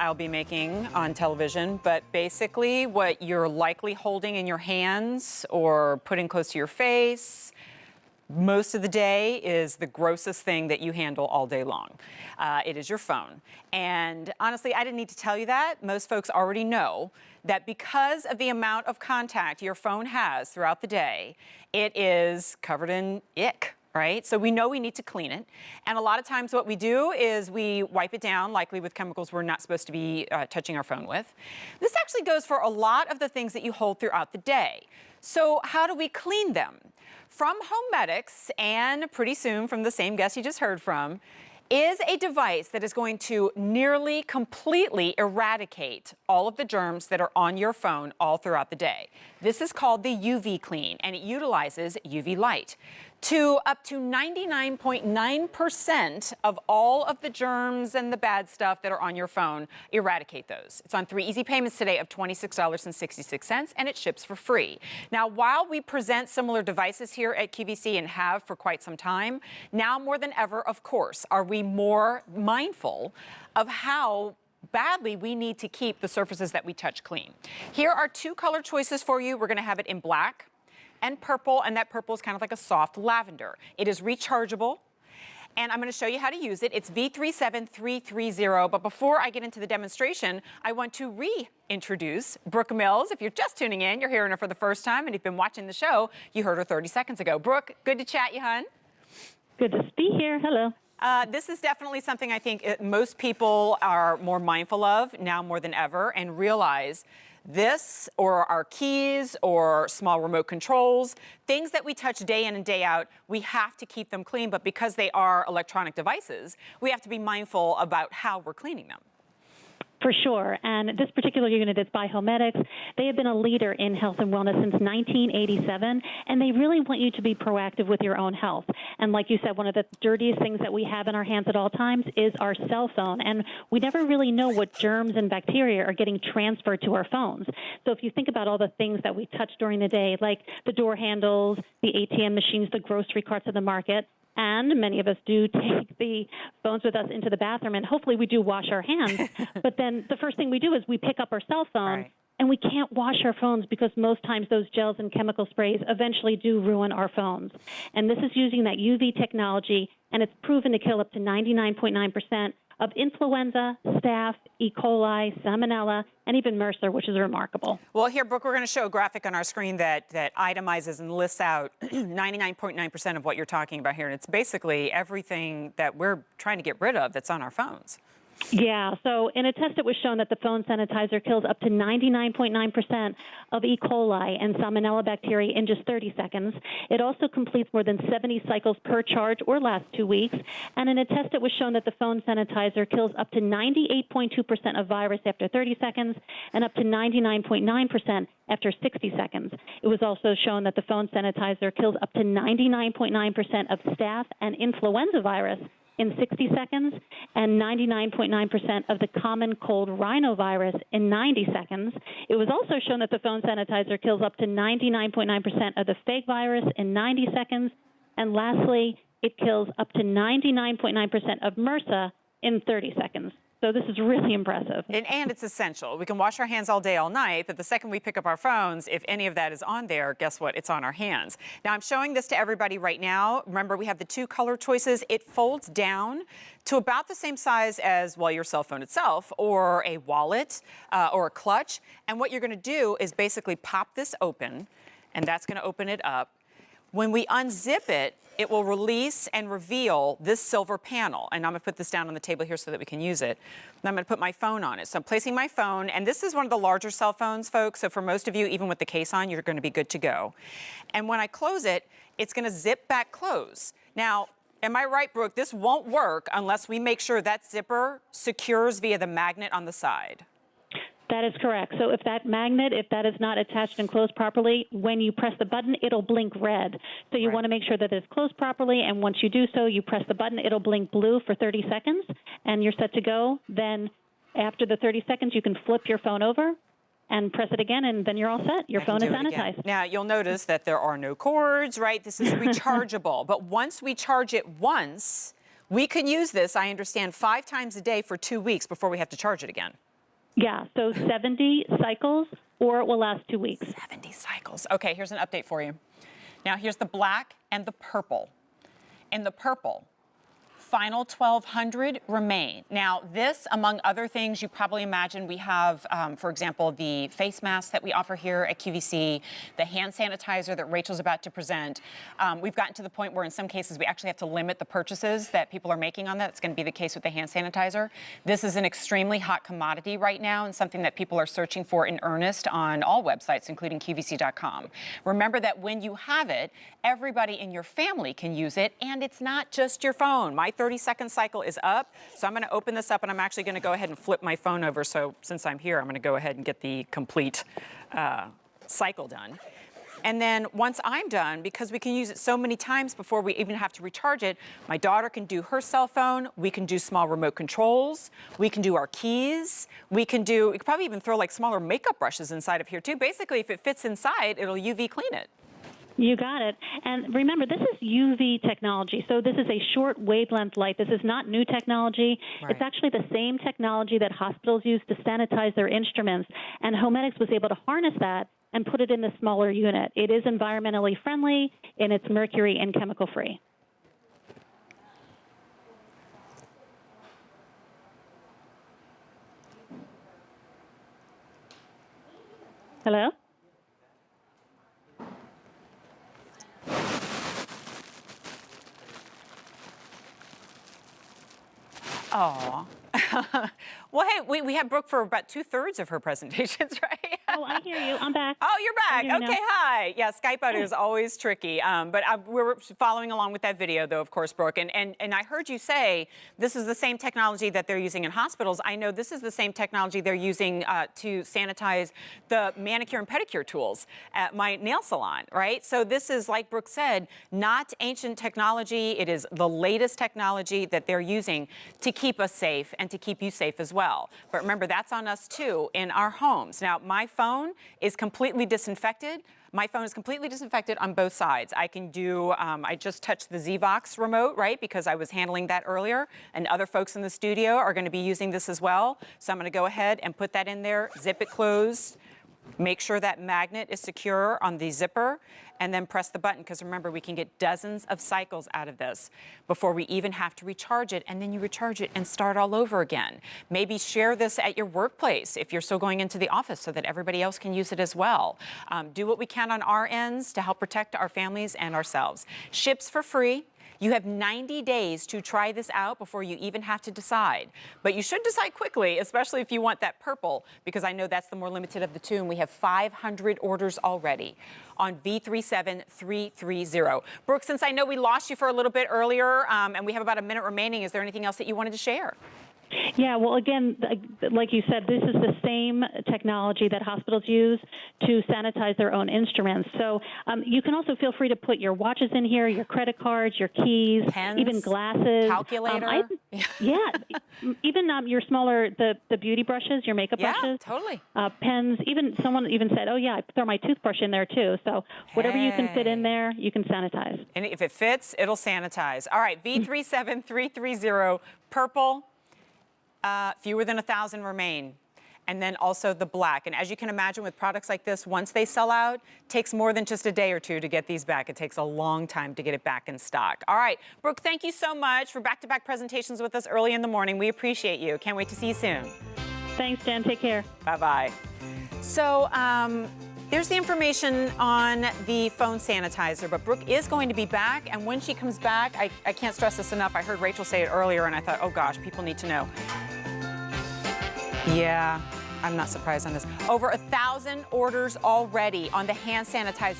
I'll be making on television, but basically what you're likely holding in your hands or putting close to your face most of the day is the grossest thing that you handle all day long. It is your phone. And honestly, I didn't need to tell you that. Most folks already know that because of the amount of contact your phone has throughout the day, it is covered in ick. Right? So we know we need to clean it. And a lot of times what we do is we wipe it down, likely with chemicals we're not supposed to be touching our phone with. This actually goes for a lot of the things that you hold throughout the day. So how do we clean them? From Homedics, and pretty soon from the same guest you just heard from, is a device that is going to nearly completely eradicate all of the germs that are on your phone all throughout the day. This is called the UV-Clean, and it utilizes UV light to up to 99.9% of all of the germs and the bad stuff that are on your phone, eradicate those. It's on 3 easy payments today of $26.66, and it ships for free. Now, while we present similar devices here at QVC and have for quite some time, now more than ever, of course, are we more mindful of how badly we need to keep the surfaces that we touch clean. Here are 2 color choices for you. We're going to have it in black and purple, and that purple is kind of like a soft lavender. It is rechargeable, and I'm going to show you how to use it. It's V37330, but before I get into the demonstration, I want to reintroduce Brooke Mills. If you're just tuning in, you're hearing her for the first time, and you've been watching the show, you heard her 30 seconds ago. Brooke, good to chat you, hun. Good to be here. Hello. This is definitely something I think most people are more mindful of now more than ever, and realize this or our keys or small remote controls, things that we touch day in and day out, we have to keep them clean. But because they are electronic devices, we have to be mindful about how we're cleaning them. For sure. And this particular unit is by Homedics. They have been a leader in health and wellness since 1987, and they really want you to be proactive with your own health. And like you said, one of the dirtiest things that we have in our hands at all times is our cell phone, and we never really know what germs and bacteria are getting transferred to our phones. So if you think about all the things that we touch during the day, like the door handles, the ATM machines, the grocery carts of the market, and many of us do take the phones with us into the bathroom, and hopefully we do wash our hands. But then the first thing we do is we pick up our cell phone, right, and we can't wash our phones because most times those gels and chemical sprays eventually do ruin our phones. And this is using that UV technology, and it's proven to kill up to 99.9% of influenza, staph, E. coli, salmonella, and even MRSA, which is remarkable. Well, here, Brooke, we're going to show a graphic on our screen that itemizes and lists out 99.9% of what you're talking about here. And it's basically everything that we're trying to get rid of that's on our phones. Yeah, so in a test it was shown that the phone sanitizer kills up to 99.9% of E. coli and salmonella bacteria in just 30 seconds. It also completes more than 70 cycles per charge or lasts 2 weeks. And in a test it was shown that the phone sanitizer kills up to 98.2% of virus after 30 seconds and up to 99.9% after 60 seconds. It was also shown that the phone sanitizer kills up to 99.9% of staph and influenza virus in 60 seconds, and 99.9% of the common cold rhinovirus in 90 seconds. It was also shown that the phone sanitizer kills up to 99.9% of the fake virus in 90 seconds. And lastly, it kills up to 99.9% of MRSA in 30 seconds. So this is really impressive. And it's essential. We can wash our hands all day, all night, but the second we pick up our phones, if any of that is on there, guess what? It's on our hands. Now, I'm showing this to everybody right now. Remember, we have the 2 color choices. It folds down to about the same size as, well, your cell phone itself, or a wallet, or a clutch. And what you're going to do is basically pop this open, and that's going to open it up. When we unzip it, it will release and reveal this silver panel. And I'm going to put this down on the table here so that we can use it. And I'm going to put my phone on it. So I'm placing my phone, and this is one of the larger cell phones, folks. So for most of you, even with the case on, you're going to be good to go. And when I close it, it's going to zip back close. Now, am I right, Brooke? This won't work unless we make sure that zipper secures via the magnet on the side. That is correct. So if that magnet, if that is not attached and closed properly, when you press the button, it'll blink red. So you want to make sure that it's closed properly, and once you do so, you press the button, it'll blink blue for 30 seconds, and you're set to go. Then after the 30 seconds, you can flip your phone over and press it again, and then you're all set. Your phone is sanitized. Now, you'll notice that there are no cords, right? This is rechargeable. But once we charge it once, we can use this, I understand, 5 times a day for 2 weeks before we have to charge it again. Yeah, so 70 cycles, or it will last 2 weeks. 70 cycles. Okay, here's an update for you. Now, here's the black and the purple. In the purple, final 1,200 remain. Now, this, among other things, you probably imagine we have, for example, the face mask that we offer here at QVC, the hand sanitizer that Rachel's about to present. We've gotten to the point where in some cases we actually have to limit the purchases that people are making on that. It's going to be the case with the hand sanitizer. This is an extremely hot commodity right now and something that people are searching for in earnest on all websites, including QVC.com. Remember that when you have it, everybody in your family can use it, and it's not just your phone. My 30-second cycle is up, so I'm going to open this up, and I'm actually going to go ahead and flip my phone over. So since I'm here, I'm going to go ahead and get the complete cycle done. And then once I'm done, because we can use it so many times before we even have to recharge it, my daughter can do her cell phone, we can do small remote controls, we can do our keys, we could probably even throw like smaller makeup brushes inside of here too. Basically, if it fits inside, it'll UV clean it. You got it. And remember, this is UV technology. So this is a short wavelength light. This is not new technology. Right. It's actually the same technology that hospitals use to sanitize their instruments. And Homedics was able to harness that and put it in the smaller unit. It is environmentally friendly, and it's mercury and chemical free. Hello? Oh. Well, hey, we had Brooke for about 2/3 of her presentations, right? Oh, I hear you. I'm back. Oh, you're back. Okay, hi. Yeah, Skype audio is always tricky. But we're following along with that video, though, of course, Brooke. And I heard you say this is the same technology that they're using in hospitals. I know this is the same technology they're using to sanitize the manicure and pedicure tools at my nail salon, right? So this is, like Brooke said, not ancient technology. It is the latest technology that they're using to keep us safe and to keep you safe as well. But remember, that's on us, too, in our homes. Now, my phone is completely disinfected. My phone is completely disinfected on both sides. I can do, I just touched the Zvox remote, right, because I was handling that earlier, and other folks in the studio are going to be using this as well. So I'm going to go ahead and put that in there, zip it closed, make sure that magnet is secure on the zipper, and then press the button, because remember, we can get dozens of cycles out of this before we even have to recharge it, and then you recharge it and start all over again. Maybe share this at your workplace if you're still going into the office so that everybody else can use it as well. Do what we can on our ends to help protect our families and ourselves. Ships for free. You have 90 days to try this out before you even have to decide. But you should decide quickly, especially if you want that purple, because I know that's the more limited of the two, and we have 500 orders already on V37330. Brooke, since I know we lost you for a little bit earlier, and we have about a minute remaining, is there anything else that you wanted to share? Yeah, well, again, like you said, this is the same technology that hospitals use to sanitize their own instruments. So you can also feel free to put your watches in here, your credit cards, your keys, pens, even glasses. Calculator. Even your smaller, the beauty brushes, your makeup brushes. Yeah, totally. Pens, someone even said, oh, yeah, I throw my toothbrush in there, too. So whatever you can fit in there, you can sanitize. And if it fits, it'll sanitize. All right, V37330, purple. Fewer than 1,000 remain. And then also the black. And as you can imagine with products like this, once they sell out, it takes more than just a day or two to get these back. It takes a long time to get it back in stock. All right, Brooke, thank you so much for back-to-back presentations with us early in the morning. We appreciate you. Can't wait to see you soon. Thanks, Jen. Take care. Bye-bye. So there's the information on the phone sanitizer, but Brooke is going to be back, and when she comes back, I can't stress this enough. I heard Rachel say it earlier, and I thought, oh gosh, people need to know. Yeah, I'm not surprised on this. Over 1,000 orders already on the hand sanitizer.